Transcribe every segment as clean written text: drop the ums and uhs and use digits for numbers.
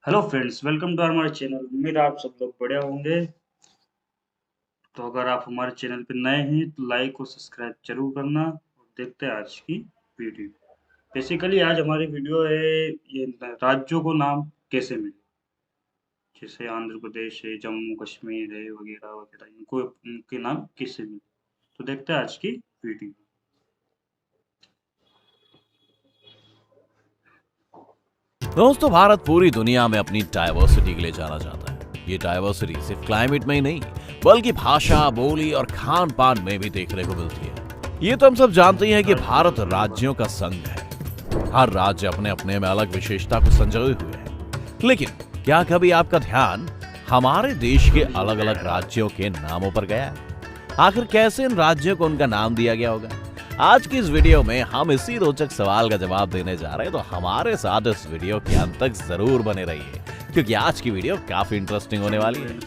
Hello friends, welcome to हमारे channel. उम्मीद है आप सब लोग बढ़िया होंगे। तो अगर आप हमारे चैनल पे नए हैं तो लाइक और सब्सक्राइब जरूर करना। और देखते हैं आज की वीडियो। बेसिकली आज हमारी वीडियो है ये राज्यों को नाम कैसे मिले। जैसे आंध्र प्रदेश है, जम्मू कश्मीर है, वगैरह वगैरह, इनको उनके नाम कैसे मिले। तो देखते हैं आज की वीडियो। दोस्तों, भारत पूरी दुनिया में अपनी डाइवर्सिटी के लिए जाना जाता है। ये डाइवर्सिटी सिर्फ क्लाइमेट में ही नहीं, बल्कि भाषा, बोली और खान पान में भी देखने को मिलती है। ये तो हम सब जानते ही हैं कि भारत राज्यों का संघ है। हर राज्य अपने अपने में अलग विशेषता को संजोए हुए है। लेकिन क्या कभी आपका ध्यान हमारे देश के अलग अलग राज्यों के नामों पर गया है? आखिर कैसे इन राज्यों को उनका नाम दिया गया होगा? आज की इस वीडियो में हम इसी रोचक सवाल का जवाब देने जा रहे हैं, तो हमारे साथ इस वीडियो के अंत तक जरूर बने रहिए, क्योंकि आज की वीडियो काफी इंटरेस्टिंग होने वाली है।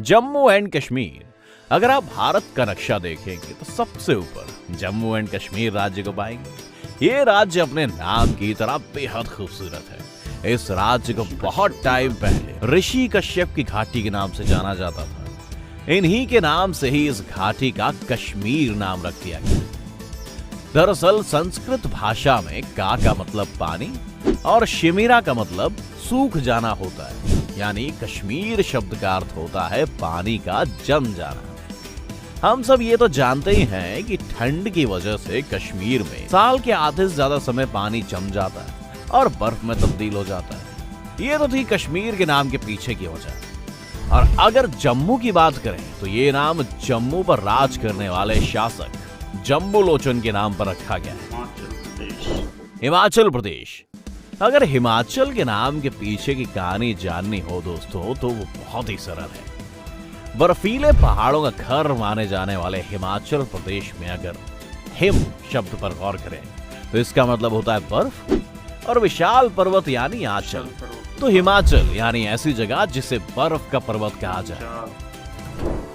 जम्मू एंड कश्मीर। अगर आप भारत का नक्शा देखेंगे तो सबसे ऊपर जम्मू एंड कश्मीर राज्य को पाएंगे। ये राज्य अपने नाम की तरह बेहद खूबसूरत है। इस राज्य को बहुत टाइम पहले ऋषि कश्यप की घाटी के नाम से जाना जाता था। इन्हीं के नाम से ही इस घाटी का कश्मीर नाम रख दिया गया। दरअसल संस्कृत भाषा में का मतलब पानी और शिमिरा का मतलब सूख जाना होता है। यानी कश्मीर शब्द का अर्थ होता है पानी का जम जाना। हम सब ये तो जानते ही हैं कि ठंड की वजह से कश्मीर में साल के आधे से ज्यादा समय पानी जम जाता है और बर्फ में तब्दील हो जाता है। ये तो थी कश्मीर के नाम के पीछे की वजह। और अगर जम्मू की बात करें तो ये नाम जम्मू पर राज करने वाले शासक जम्बूलोचन के नाम पर रखा गया है। हिमाचल प्रदेश। अगर हिमाचल के नाम के पीछे की कहानी जाननी हो दोस्तों, तो वो बहुत ही सरल है। बर्फीले पहाड़ों का घर माने जाने वाले हिमाचल प्रदेश में अगर हिम शब्द पर गौर करें तो इसका मतलब होता है बर्फ, और विशाल पर्वत यानी आंचल। तो हिमाचल यानी ऐसी जगह जिसे बर्फ का पर्वत कहा जाए।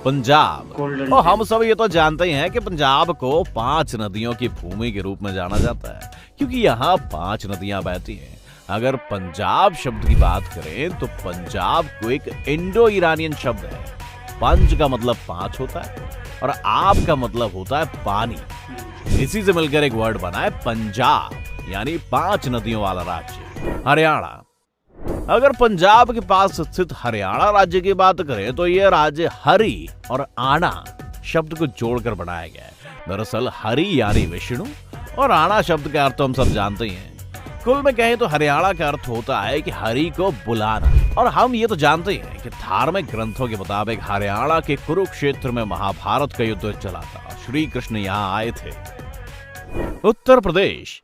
पंजाब। और हम सब ये तो जानते ही हैं कि पंजाब को 5 नदियों की भूमि के रूप में जाना जाता है, क्योंकि यहाँ 5 नदियां बहती हैं। अगर पंजाब शब्द की बात करें तो पंजाब को एक इंडो ईरानियन शब्द है। पंज का मतलब 5 होता है और आब का मतलब होता है पानी। इसी से मिलकर एक वर्ड बना है पंजाब, यानी 5 नदियों वाला राज्य। हरियाणा। अगर पंजाब के पास स्थित हरियाणा राज्य की बात करें तो यह राज्य हरि और आना शब्द को जोड़कर बनाया गया है। दरअसल हरि यानी विष्णु और आना शब्द का अर्थ तो हम सब जानते ही हैं। कुल में कहें तो हरियाणा का अर्थ होता है कि हरि को बुलाना। और हम ये तो जानते ही हैं कि धार्मिक ग्रंथों के मुताबिक हरियाणा के कुरुक्षेत्र में महाभारत का युद्ध चला था। श्री कृष्ण यहाँ आए थे। उत्तर प्रदेश।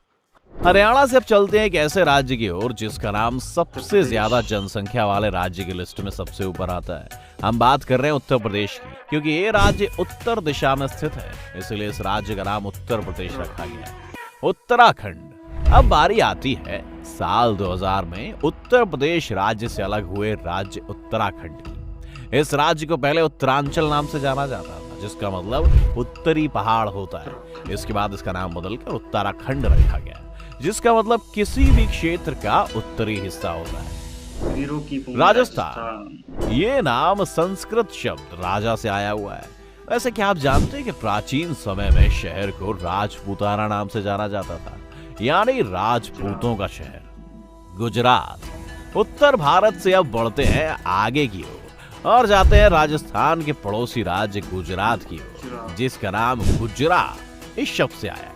हरियाणा से अब चलते हैं एक ऐसे राज्य की ओर जिसका नाम सबसे ज्यादा जनसंख्या वाले राज्य की लिस्ट में सबसे ऊपर आता है। हम बात कर रहे हैं उत्तर प्रदेश की, क्योंकि ये राज्य उत्तर दिशा में स्थित है, इसलिए इस राज्य का नाम उत्तर प्रदेश रखा गया है। उत्तराखंड। अब बारी आती है साल 2000 में उत्तर प्रदेश राज्य से अलग हुए राज्य उत्तराखंड की। इस राज्य को पहले उत्तरांचल नाम से जाना जाता था, जिसका मतलब उत्तरी पहाड़ होता है। इसके बाद इसका नाम बदलकर उत्तराखंड रखा गया, जिसका मतलब किसी भी क्षेत्र का उत्तरी हिस्सा होता है। राजस्थान। ये नाम संस्कृत शब्द राजा से आया हुआ है। वैसे क्या आप जानते हैं कि प्राचीन समय में शहर को राजपूताना नाम से जाना जाता था, यानी राजपूतों का शहर। गुजरात। उत्तर भारत से अब बढ़ते हैं आगे की ओर और जाते हैं राजस्थान के पड़ोसी राज्य गुजरात की ओर, जिसका नाम गुजरात इस शब्द से आया।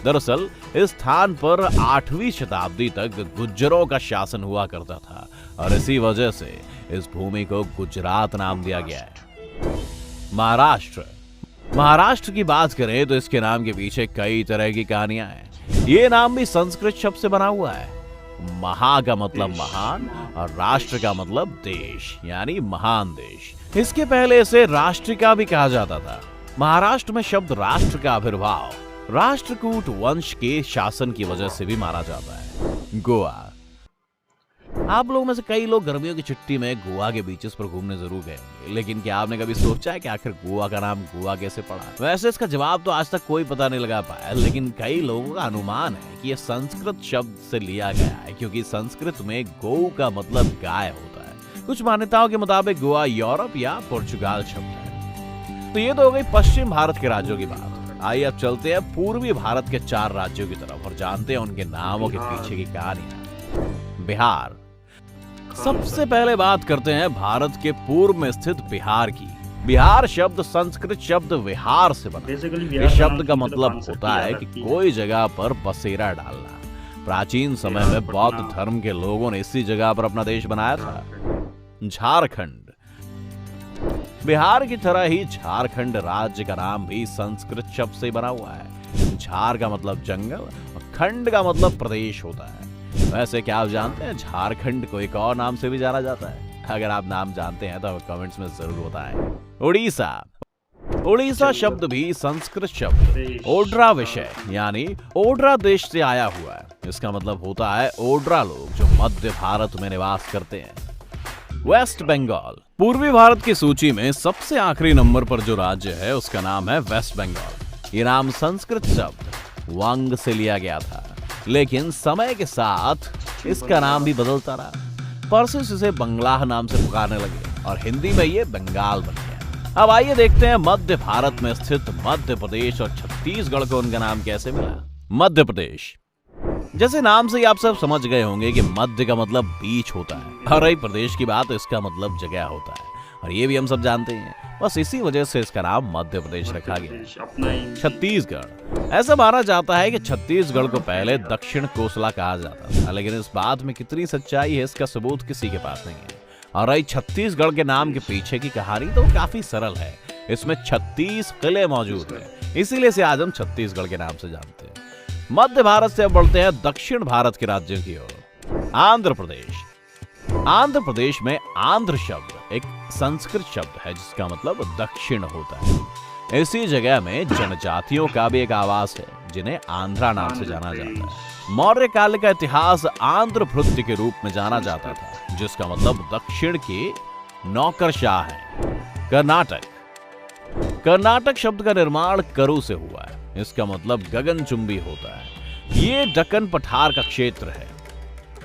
दरअसल इस स्थान पर 8वीं शताब्दी तक गुज्जरों का शासन हुआ करता था और इसी वजह से इस भूमि को गुजरात नाम दिया गया है। महाराष्ट्र। महाराष्ट्र की बात करें तो इसके नाम के पीछे कई तरह की कहानियां हैं। ये नाम भी संस्कृत शब्द से बना हुआ है। महा का मतलब महान और राष्ट्र का मतलब देश, यानी महान देश। इसके पहले इसे राष्ट्रिका भी कहा जाता था। महाराष्ट्र में शब्द राष्ट्र का आविर्भाव राष्ट्रकूट वंश के शासन की वजह से भी माना जाता है। गोवा। आप लोगों में से कई लोग गर्मियों की छुट्टी में गोवा के बीचेस पर घूमने जरूर गए होंगे, लेकिन क्या आपने कभी सोचा है कि आखिर गोवा का नाम गोवा कैसे पड़ा? वैसे इसका जवाब तो आज तक कोई पता नहीं लगा पाया, लेकिन कई लोगों का अनुमान है कि यह संस्कृत शब्द से लिया गया है, क्योंकि संस्कृत में गौ का मतलब गाय होता है। कुछ मान्यताओं के मुताबिक गोवा यूरोप या पुर्तगाल शब्द है। तो ये तो हो गई पश्चिम भारत के राज्यों की बात। आइए अब चलते हैं पूर्वी भारत के 4 राज्यों की तरफ और जानते हैं उनके नामों के पीछे की कहानी। बिहार। सबसे पहले बात करते हैं भारत के पूर्व में स्थित बिहार की। बिहार शब्द संस्कृत शब्द विहार से बना। इस शब्द का मतलब होता है कि कोई जगह पर बसेरा डालना। प्राचीन समय में बौद्ध धर्म के लोगों ने इसी जगह पर अपना देश बनाया था। झारखंड। बिहार की तरह ही झारखंड राज्य का नाम भी संस्कृत शब्द से बना हुआ है। झार का मतलब जंगल और खंड का मतलब प्रदेश होता है। वैसे क्या आप जानते हैं झारखंड को एक और नाम से भी जाना जाता है? अगर आप नाम जानते हैं तो कमेंट्स में जरूर बताएं। उड़ीसा। उड़ीसा शब्द भी संस्कृत शब्द ओड्रा विषय यानी ओड्रा देश से आया हुआ है। इसका मतलब होता है ओड्रा लोग जो मध्य भारत में निवास करते हैं। वेस्ट बंगाल। पूर्वी भारत की सूची में सबसे आखिरी नंबर पर जो राज्य है उसका नाम है वेस्ट बंगाल। ये नाम संस्कृत शब्द वांग से लिया गया था, लेकिन समय के साथ इसका नाम भी बदलता रहा। पर्सिस इसे बंगलाह नाम से पुकारने लगे और हिंदी में ये बंगाल बन गया। अब आइए देखते हैं मध्य भारत में स्थित मध्य प्रदेश और छत्तीसगढ़ को उनका नाम कैसे मिला। मध्य प्रदेश। जैसे नाम से ही आप सब समझ गए होंगे कि मध्य का मतलब बीच होता है और रही प्रदेश की बात तो इसका मतलब जगह होता है, और ये भी हम सब जानते हैं। बस इसी वजह से इसका नाम मध्य प्रदेश रखा गया। छत्तीसगढ़। ऐसा माना जाता है कि छत्तीसगढ़ को पहले दक्षिण कोसला कहा जाता था, लेकिन इस बात में कितनी सच्चाई है इसका सबूत किसी के पास नहीं है। और रही छत्तीसगढ़ के नाम के पीछे की कहानी तो काफी सरल है। इसमें 36 किले मौजूद हैं, इसीलिए इसे आज हम छत्तीसगढ़ के नाम से जानते हैं। मध्य भारत से अब बढ़ते हैं दक्षिण भारत के राज्यों की ओर। आंध्र प्रदेश। आंध्र प्रदेश में आंध्र शब्द एक संस्कृत शब्द है जिसका मतलब दक्षिण होता है। इसी जगह में जनजातियों का भी एक आवास है जिन्हें आंध्रा नाम से जाना जाता है। मौर्य काल का इतिहास आंध्र भृत्य के रूप में जाना जाता था, जिसका मतलब दक्षिण के नौकरशाह है। कर्नाटक। कर्नाटक शब्द का निर्माण करु से हुआ है। इसका मतलब गगनचुंबी होता है। ये दक्कन पठार का क्षेत्र है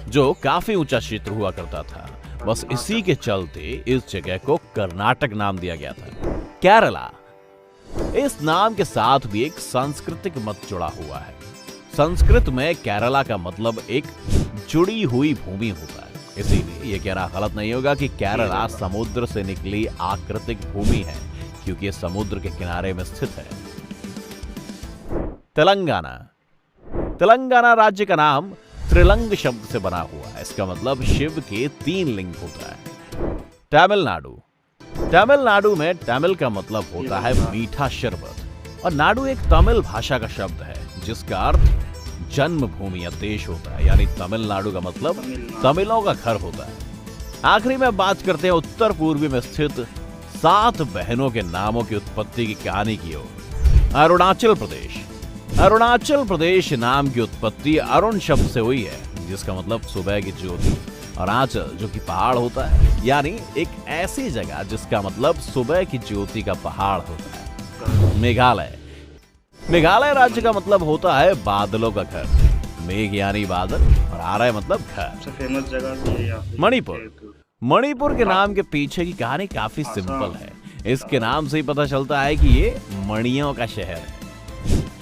जो काफी ऊंचा क्षेत्र हुआ करता था। बस इसी के चलते इस जगह को कर्नाटक नाम दिया गया था। केरला। इस नाम के साथ भी एक सांस्कृतिक मत जुड़ा हुआ है। संस्कृत में केरला का मतलब एक जुड़ी हुई भूमि होता है, इसीलिए यह कहना गलत नहीं होगा कि केरला समुद्र से निकली आकृतिक भूमि है, क्योंकि यह समुद्र के किनारे में स्थित है। तेलंगाना। तेलंगाना राज्य का नाम त्रिलंग शब्द से बना हुआ है। इसका मतलब शिव के 3 लिंग होता है। तमिलनाडु। तमिलनाडु में तमिल का मतलब होता है मीठा शरबत, और नाडु एक तमिल भाषा का शब्द है जिसका अर्थ जन्मभूमि या देश होता है, यानी तमिलनाडु का मतलब तमिलों का घर होता है। आखिरी में बात करते हैं उत्तर पूर्वी में स्थित 7 बहनों के नामों की उत्पत्ति की कहानी की ओर। अरुणाचल प्रदेश। अरुणाचल प्रदेश नाम की उत्पत्ति अरुण शब्द से हुई है, जिसका मतलब सुबह की ज्योति, और आंचल जो कि पहाड़ होता है, यानी एक ऐसी जगह जिसका मतलब सुबह की ज्योति का पहाड़ होता है। मेघालय। मेघालय राज्य का मतलब होता है बादलों का घर। मेघ यानी बादल और आरय मतलब घर। सबसे फेमस जगह मणिपुर। मणिपुर के नाम के पीछे की कहानी काफी सिंपल है। इसके नाम से ही पता चलता है कि ये मणियों का शहर है।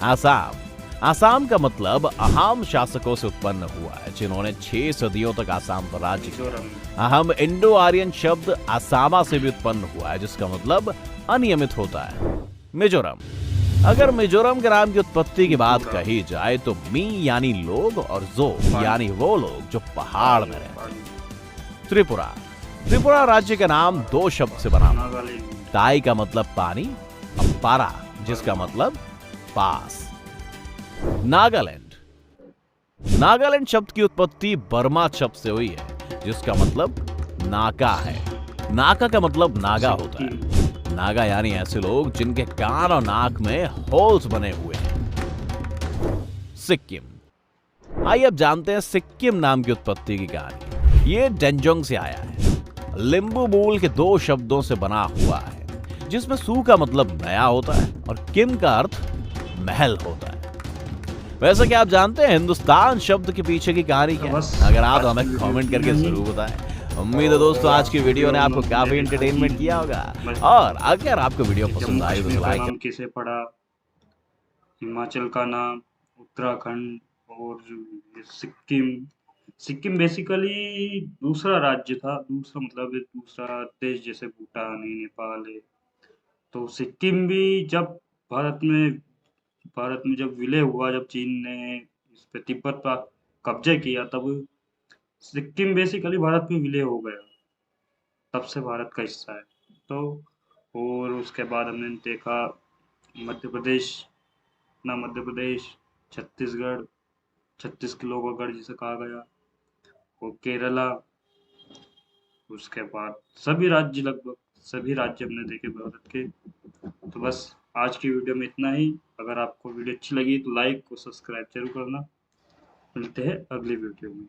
आसाम। आसाम का मतलब अहाम शासकों से उत्पन्न हुआ है, जिन्होंने 6 सदियों तक आसाम पर राज्य किया। अहम इंडो आर्यन शब्द आसामा से भी उत्पन्न हुआ है, जिसका मतलब अनियमित होता है। मिजोरम। अगर मिजोरम के नाम की उत्पत्ति की बात कही जाए तो मी यानी लोग और जो यानी वो लोग जो पहाड़ में रहते हैं। त्रिपुरा। त्रिपुरा राज्य का नाम 2 शब्द से बना। ताई का मतलब पानी और पारा जिसका मतलब पास। नागालैंड। नागालैंड शब्द की उत्पत्ति बर्मा शब्द से हुई है, जिसका मतलब नाका है। नाका का मतलब नागा होता है। नागा यानी ऐसे लोग जिनके कान और नाक में होल्स बने हुए हैं। सिक्किम। आइए अब जानते हैं सिक्किम नाम की उत्पत्ति की कहानी। ये डेंजोंग से आया है। लिम्बू मूल के दो शब्दों से बना हुआ है, जिसमें सू का मतलब नया होता है और किम का अर्थ महल होता है। वैसे क्या आप जानते हैं हिंदुस्तान शब्द के पीछे की कहानी क्या है? अगर आप हमें कमेंट करके जरूर बताएं। उम्मीद है दोस्तों आज की वीडियो ने आपको काफी एंटरटेनमेंट किया होगा, और अगर आपको वीडियो पसंद आई तो लाइक नाम कैसे पड़ा, हिमाचल का नाम, उत्तराखंड और सिक्किम बेसिकली दूसरा राज्य था, दूसरा मतलब एक दूसरा देश, जैसे भूटान है, नेपाल है। तो सिक्किम भी जब भारत में जब विलय हुआ, जब चीन ने इस पे तिब्बत पर कब्जे किया, तब सिक्किम बेसिकली भारत में विलय हो गया, तब से भारत का हिस्सा है। तो और उसके बाद हमने देखा मध्य प्रदेश, छत्तीसगढ़, 36 किलो का गढ़ जिसे कहा गया, और केरला। उसके बाद लगभग सभी राज्य हमने देखे भारत के। तो बस आज की वीडियो में इतना ही। अगर आपको वीडियो अच्छी लगी तो लाइक और सब्सक्राइब जरूर करना। मिलते हैं अगली वीडियो में।